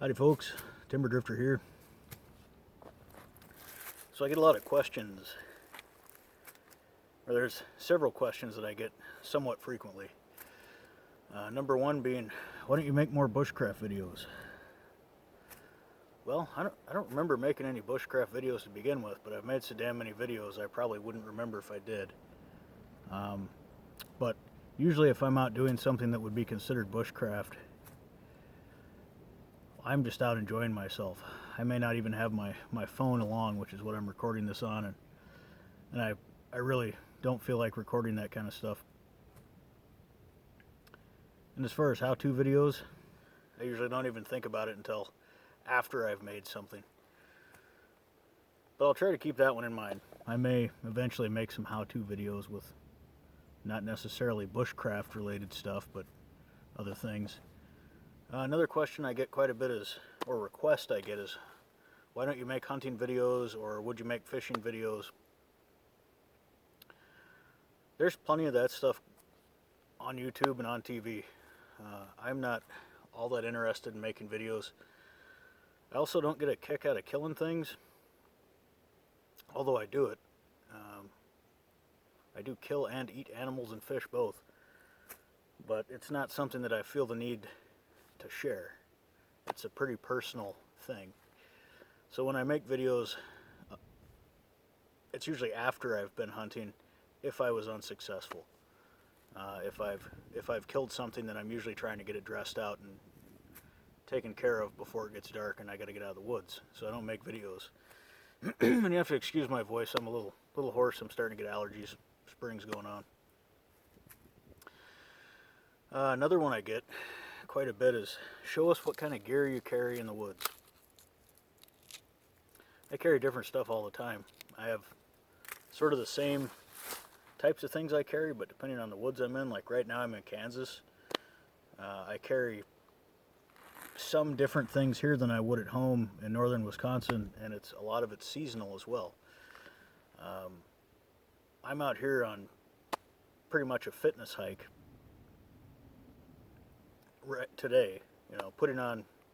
Howdy folks, Timber Drifter here. So I get a lot of questions, or there's several questions that I get somewhat frequently. Number one being, why don't you make more bushcraft videos? Well, I don't remember making any bushcraft videos to begin with, but I've made so damn many videos I probably wouldn't remember if I did. But usually if I'm out doing something that would be considered bushcraft, I'm just out enjoying myself. I may not even have my phone along, which is what I'm recording this on, and I really don't feel like recording that kind of stuff. And as far as how-to videos, I usually don't even think about it until after I've made something. But I'll try to keep that one in mind. I may eventually make some how-to videos with not necessarily bushcraft related stuff, but other things. Another question I get quite a bit is, or request I get is, why don't you make hunting videos, or would you make fishing videos? There's plenty of that stuff on YouTube and on TV. I'm not all that interested in making videos. I also don't get a kick out of killing things, although I do it. I do kill and eat animals and fish both, but it's not something that I feel the need to share. It's a pretty personal thing. So when I make videos, it's usually after I've been hunting, if I was unsuccessful. If I've killed something, then I'm usually trying to get it dressed out and taken care of before it gets dark and I got to get out of the woods. So I don't make videos. And you have to excuse my voice. I'm a little hoarse. I'm starting to get allergies. Spring's going on. Another one I get quite a bit is, show us what kind of gear you carry in the woods. I carry different stuff all the time. I have sort of the same types of things I carry, but depending on the woods I'm in, like right now I'm in Kansas, I carry some different things here than I would at home in northern Wisconsin, and a lot of it's seasonal as well. I'm out here on pretty much a fitness hike today,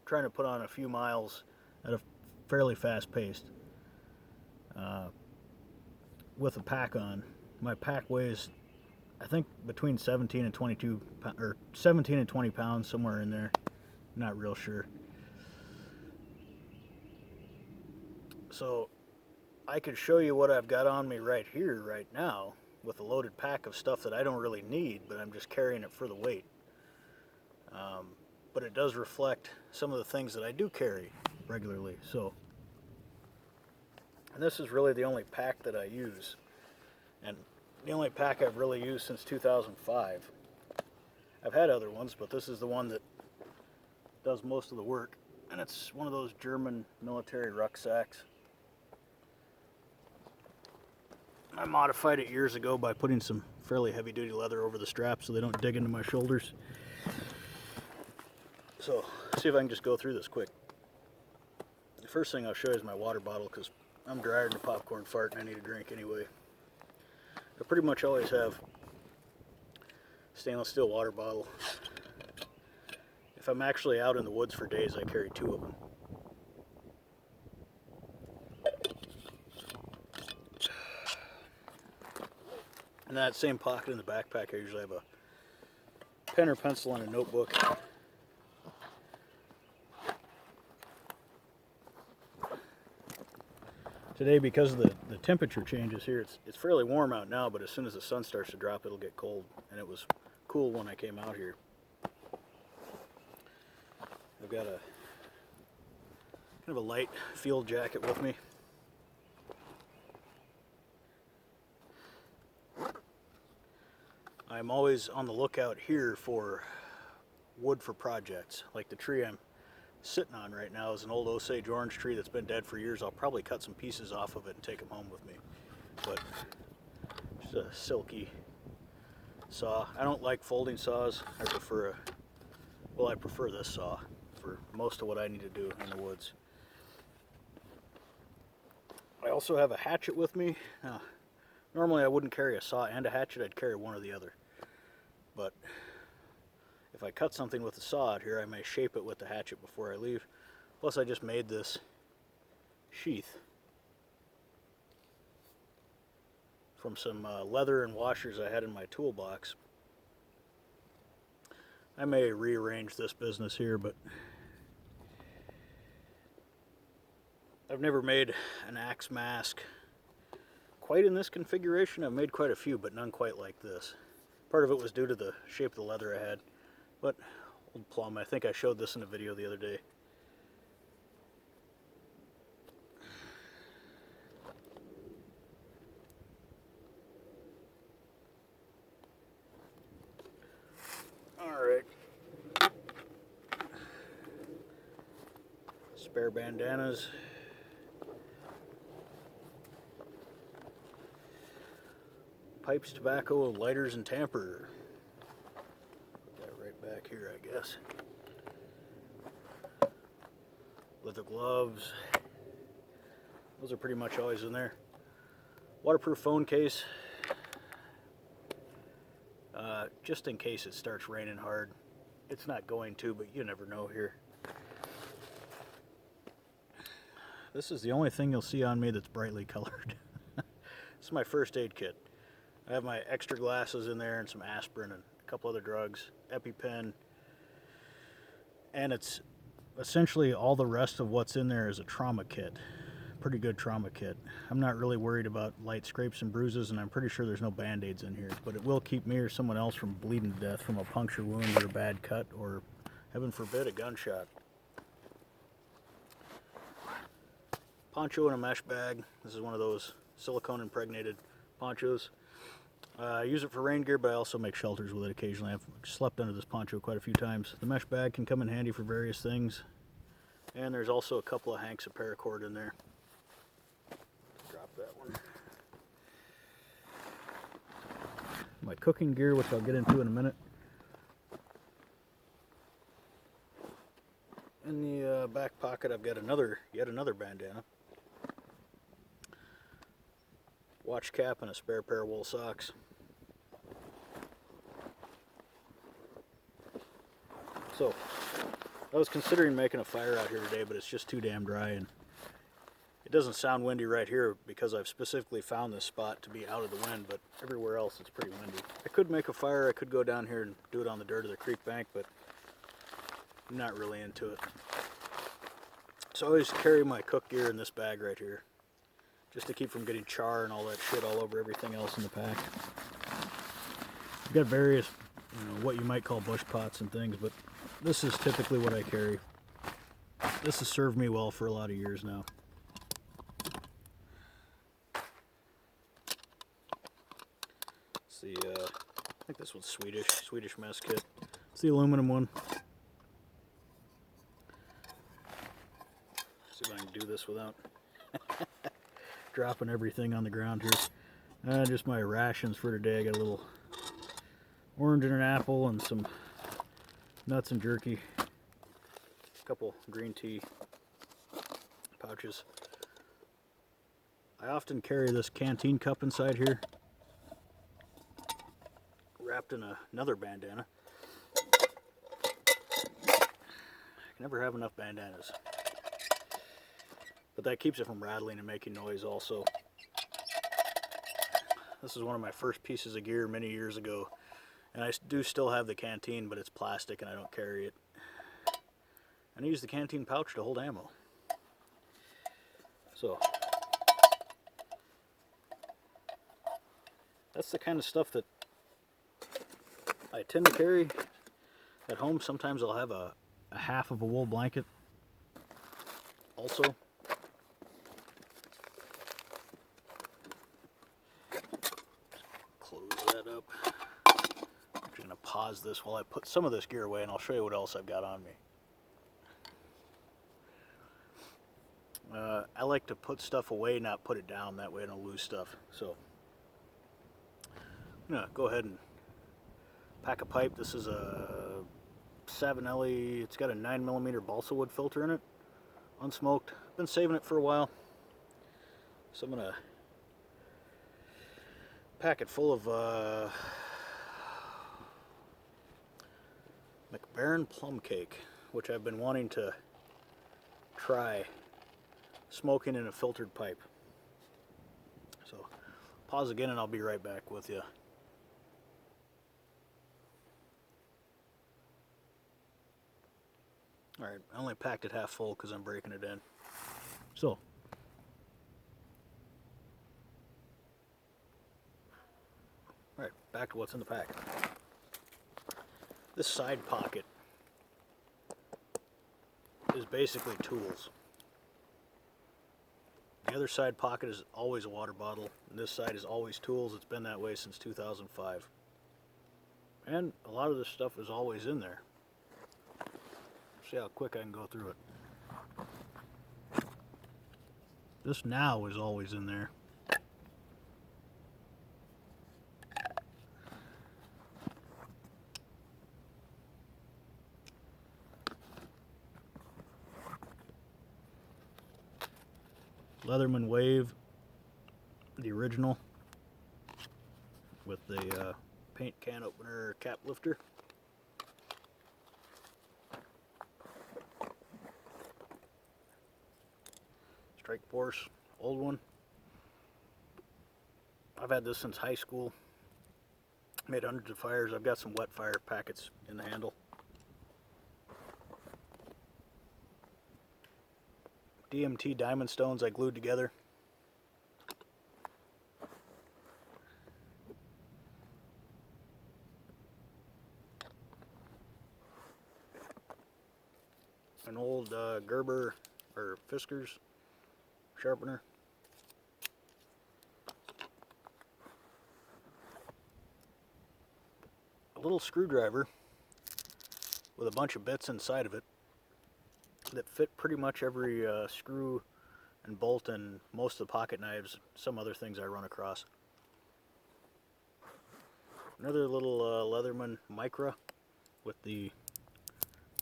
trying to put on a few miles at a fairly fast pace with a pack on. My pack weighs, I think, between 17 and 22 or 17 and 20 pounds, somewhere in there. Not real sure. So I could show you what I've got on me right here, right now, with a loaded pack of stuff that I don't really need, but I'm just carrying it for the weight. But it does reflect some of the things that I do carry regularly. And this is really the only pack that I use, and the only pack I've really used since 2005. I've had other ones, but this is the one that does most of the work, and it's one of those German military rucksacks. I modified it years ago by putting some fairly heavy-duty leather over the straps so they don't dig into my shoulders. So, see if I can just go through this quick. The first thing I'll show you is my water bottle, because I'm drier than a popcorn fart and I need a drink anyway. I pretty much always have stainless steel water bottle. If I'm actually out in the woods for days, I carry 2 of them. In that same pocket in the backpack, I usually have a pen or pencil and a notebook. Today, because of the temperature changes here, it's fairly warm out now, but as soon as the sun starts to drop, it'll get cold. And it was cool when I came out here. I've got a kind of a light field jacket with me. I'm always on the lookout here for wood for projects. Like the tree I'm sitting on right now is an old Osage orange tree that's been dead for years. I'll probably cut some pieces off of it and take them home with me. But just a silky saw. I don't like folding saws. I prefer I prefer this saw for most of what I need to do in the woods. I also have a hatchet with me. Normally I wouldn't carry a saw and a hatchet, I'd carry one or the other. But if I cut something with a saw out here, I may shape it with the hatchet before I leave. Plus I just made this sheath from some leather and washers I had in my toolbox. I may rearrange this business here, but I've never made an axe mask quite in this configuration. I've made quite a few, but none quite like this. Part of it was due to the shape of the leather I had. But Old Plum, I think I showed this in a video the other day. Alright. Spare bandanas. Pipes, tobacco, lighters, and tamper. Put that right back here, I guess. Leather gloves. Those are pretty much always in there. Waterproof phone case. Just in case it starts raining hard. It's not going to, but you never know here. This is the only thing you'll see on me that's brightly colored. This is my first aid kit. I have my extra glasses in there and some aspirin and a couple other drugs, EpiPen, and it's essentially all the rest of what's in there is a trauma kit. Pretty good trauma kit. I'm not really worried about light scrapes and bruises, and I'm pretty sure there's no band-aids in here, but it will keep me or someone else from bleeding to death from a puncture wound or a bad cut or, heaven forbid, a gunshot. Poncho in a mesh bag. This is one of those silicone impregnated ponchos. I use it for rain gear, but I also make shelters with it occasionally. I've slept under this poncho quite a few times. The mesh bag can come in handy for various things. And there's also a couple of hanks of paracord in there. Drop that one. My cooking gear, which I'll get into in a minute. In the back pocket, I've got yet another bandana. Watch cap and a spare pair of wool socks. So, I was considering making a fire out here today, but it's just too damn dry, and it doesn't sound windy right here because I've specifically found this spot to be out of the wind, but everywhere else it's pretty windy. I could make a fire, I could go down here and do it on the dirt of the creek bank, but I'm not really into it. So I always carry my cook gear in this bag right here, just to keep from getting char and all that shit all over everything else in the pack. I've got various, what you might call bush pots and things, but this is typically what I carry. This has served me well for a lot of years now. It's the, I think this one's Swedish mess kit. It's the aluminum one. See if I can do this without dropping everything on the ground here. Just my rations for today. I got a little orange and an apple and some nuts and jerky. A couple green tea pouches. I often carry this canteen cup inside here, wrapped in another bandana. I can never have enough bandanas. But that keeps it from rattling and making noise also. This is one of my first pieces of gear many years ago. And I do still have the canteen, but it's plastic and I don't carry it. And I use the canteen pouch to hold ammo. So, that's the kind of stuff that I tend to carry at home. Sometimes I'll have a half of a wool blanket also. Close that up. I'm just going to pause this while I put some of this gear away, and I'll show you what else I've got on me. I like to put stuff away, not put it down. That way I don't lose stuff. So I'm going to go ahead and pack a pipe. This is a Savinelli. It's got a 9mm balsa wood filter in it, unsmoked. Been saving it for a while, so I'm going to pack it full of McBaron plum cake, which I've been wanting to try smoking in a filtered pipe. So pause again and I'll be right back with you. Alright, I only packed it half full because I'm breaking it in. So, alright, back to what's in the pack. This side pocket is basically tools. The other side pocket is always a water bottle, and this side is always tools. It's been that way since 2005. And a lot of this stuff is always in there. See how quick I can go through it. This now is always in there. Leatherman Wave, the original, with the paint can opener cap lifter. Strike Force, old one. I've had this since high school. Made hundreds of fires. I've got some wet fire packets in the handle. DMT diamond stones I glued together. An old Gerber or Fiskars sharpener. A little screwdriver with a bunch of bits inside of it that fit pretty much every screw and bolt and most of the pocket knives, some other things I run across. Another little Leatherman Micra with the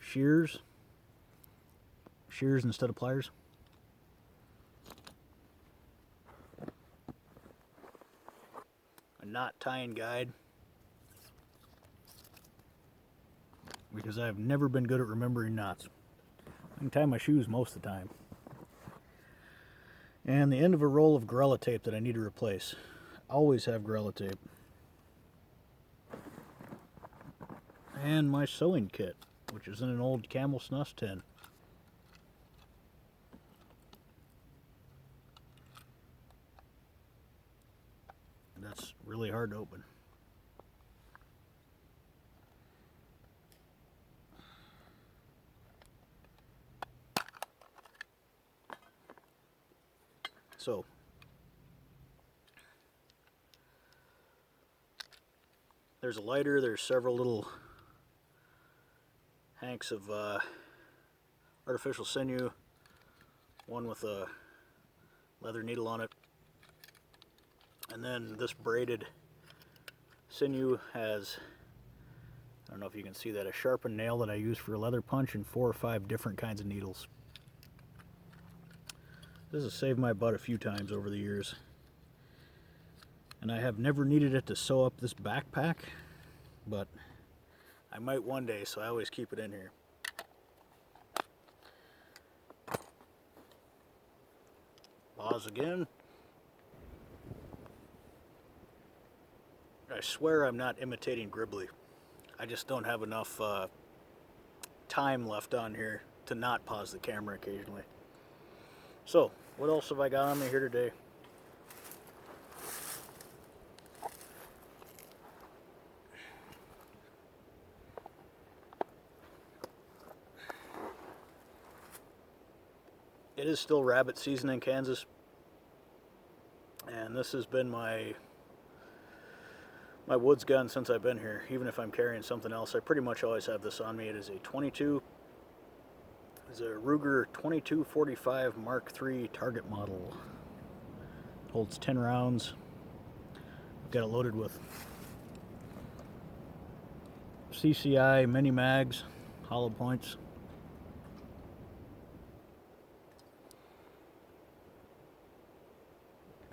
shears instead of pliers. A knot tying guide, because I've never been good at remembering knots. I can tie my shoes most of the time. And the end of a roll of Gorilla tape that I need to replace. Always have Gorilla tape. And my sewing kit, which is in an old Camel Snus tin. That's really hard to open. So, there's a lighter, there's several little hanks of artificial sinew, one with a leather needle on it, and then this braided sinew has, I don't know if you can see that, a sharpened nail that I use for a leather punch and 4 or 5 different kinds of needles. This has saved my butt a few times over the years. And I have never needed it to sew up this backpack, but I might one day, so I always keep it in here. Pause again. I swear I'm not imitating Gribbly. I just don't have enough time left on here to not pause the camera occasionally. So, what else have I got on me here today? It is still rabbit season in Kansas, and this has been my woods gun since I've been here. Even if I'm carrying something else, I pretty much always have this on me. It is a 22. It's a Ruger 2245 Mark III target model. It holds 10 rounds. I've got it loaded with CCI mini mags, hollow points.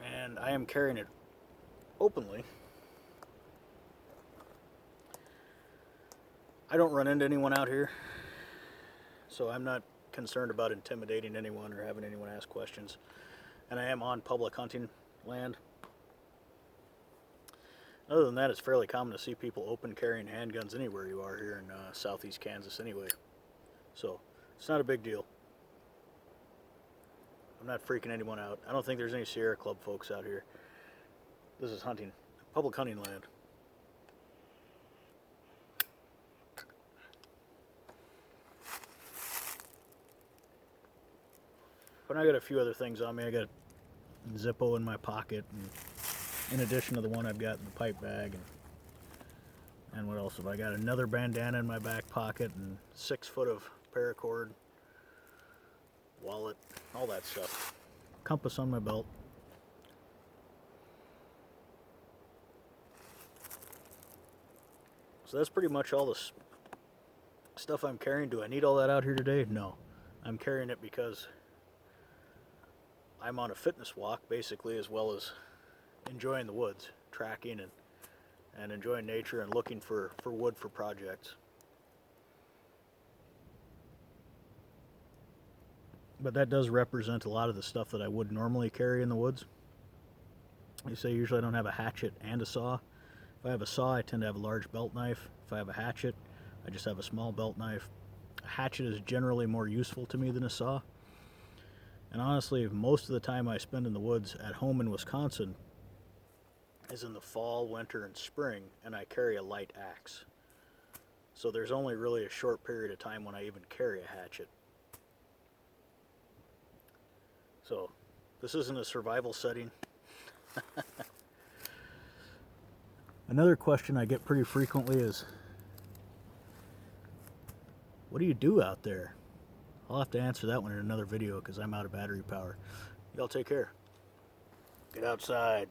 And I am carrying it openly. I don't run into anyone out here, so I'm not concerned about intimidating anyone or having anyone ask questions. And I am on public hunting land. Other than that, it's fairly common to see people open carrying handguns anywhere you are here in southeast Kansas anyway. So, it's not a big deal. I'm not freaking anyone out. I don't think there's any Sierra Club folks out here. This is hunting, public hunting land. But I got a few other things on me. I got a Zippo in my pocket, and in addition to the one I've got in the pipe bag. And what else have I got? Another bandana in my back pocket, and 6 foot of paracord, wallet, all that stuff. Compass on my belt. So that's pretty much all the stuff I'm carrying. Do I need all that out here today? No. I'm carrying it because I'm on a fitness walk, basically, as well as enjoying the woods, tracking and enjoying nature and looking for wood for projects. But that does represent a lot of the stuff that I would normally carry in the woods. You say usually I don't have a hatchet and a saw. If I have a saw, I tend to have a large belt knife. If I have a hatchet, I just have a small belt knife. A hatchet is generally more useful to me than a saw. And honestly, most of the time I spend in the woods at home in Wisconsin is in the fall, winter, and spring, and I carry a light axe. So there's only really a short period of time when I even carry a hatchet. So this isn't a survival setting. Another question I get pretty frequently is, what do you do out there? I'll have to answer that one in another video because I'm out of battery power. Y'all take care. Get outside.